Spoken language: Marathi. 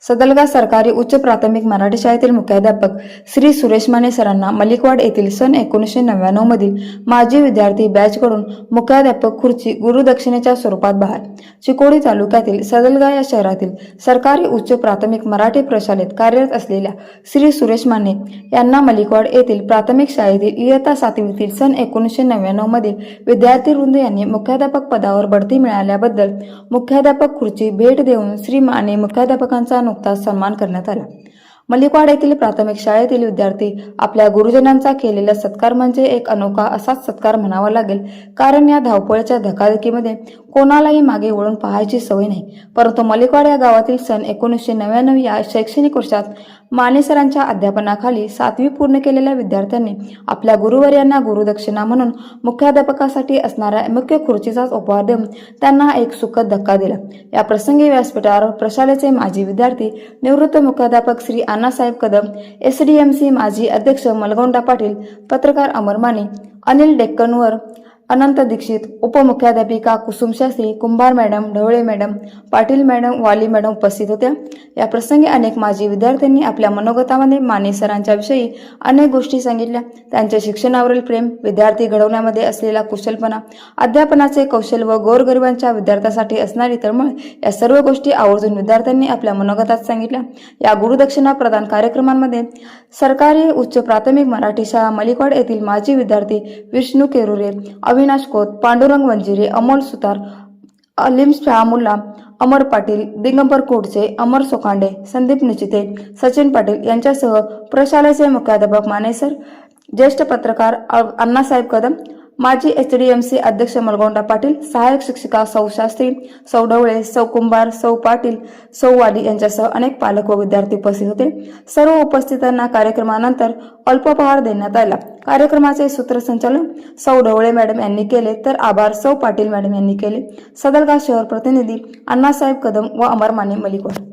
सदलगा सरकारी उच्च प्राथमिक मराठी शाळेतील मुख्याध्यापक श्री सुरेश माने सरांना मलिकवाड येथील सन 1999 मधील माजी विद्यार्थी बॅचकडून मुख्याध्यापक खुर्ची गुरुदक्षिणेच्या स्वरूपात बहाल. चिकोडी तालुक्यातील सदलगा या शहरातील सरकारी उच्च प्राथमिक मराठी प्रशालेत कार्यरत असलेल्या श्री सुरेश माने यांना मलिकवाड येथील प्राथमिक शाळेतील इयत्ता 7वीतील सन 1999 मधील विद्यार्थीवृंद यांनी मुख्याध्यापक पदावर बढती मिळाल्याबद्दल मुख्याध्यापक खुर्ची भेट देऊन श्री माने मुख्याध्यापकांचा नुकताच सन्मान करण्यात आला. मलिकवाड येथील प्राथमिक शाळेतील विद्यार्थी आपल्या गुरुजनांचा केलेला सत्कार म्हणजे एक अनोखा असाच सत्कार म्हणावा लागेल, कारण या धावपळीच्या धकाधकीमध्ये कोणालाही मागे वळून पाहायची सवय नाही. परंतु मलिकवाड या गावातील सन 1999 या शैक्षणिक वर्षात माने सरांच्या अध्यापनाखाली 7वी पूर्ण केलेल्या विद्यार्थ्यांनी आपल्या गुरुवर्यांना गुरुदक्षिणा म्हणून मुख्याध्यापकासाठी असणाऱ्या मुख्य खुर्चीचाच उपहार देऊन त्यांना एक सुखद धक्का दिला. या प्रसंगी व्यासपीठावर प्रशालेचे माजी विद्यार्थी निवृत्त मुख्याध्यापक श्री अण्णासाहेब कदम, SDMC माजी अध्यक्ष मलगोंडा पाटील, पत्रकार अमर माने, अनिल डेक्कनवर, अनंत दीक्षित, उपमुख्याध्यापिका Kusum Shastri, Kumbhar madam, Dhavale madam, Patil madam, Wali madam उपस्थित होत्या. या प्रसंगी अनेक माजी विद्यार्थ्यांनी आपल्या मनोगतामध्ये माने सरांच्या विषयी अनेक गोष्टी सांगितल्या. त्यांचे शिक्षणावरील प्रेम, विद्यार्थी घडवण्यामध्ये असलेला कुशलपणा, अध्यापनाचे कौशल्य व गोरगरिबांच्या विद्यार्थ्यांसाठी असणारी तळमळ या सर्व गोष्टी आवर्जून विद्यार्थ्यांनी आपल्या मनोगतात सांगितल्या. या गुरुदक्षिणा प्रदान कार्यक्रमांमध्ये सरकारी उच्च प्राथमिक मराठी शाळा मलिकवाड येथील माजी विद्यार्थी विष्णू केरुरे, अविनाश खोत, पांडुरंग वंजिरे, अमोल सुतार, अलीम शाहमुल्ला, अमर पाटील, दिगंबर कोडचे, अमर सोखांडे, संदीप निचिते, सचिन पाटील यांच्यासह प्रशालेचे मुख्याध्यापक माने सर, ज्येष्ठ पत्रकार अण्णासाहेब कदम, माजी SDMC अध्यक्ष मलगोंडा पाटील, सहाय्यक शिक्षिका सौ शास्त्री, सौ ढवळे, सौ कुंभार, सौ पाटील, सौ वाली यांच्यासह अनेक पालक व विद्यार्थी उपस्थित होते. सर्व उपस्थितांना कार्यक्रमानंतर अल्पोपहार देण्यात आला. कार्यक्रमाचे सूत्रसंचालन सौ ढवळे मॅडम यांनी केले तर आभार सौ पाटील मॅडम यांनी केले. सदलगा शहर प्रतिनिधी अण्णासाहेब कदम व अमर माने, मलिकवाड.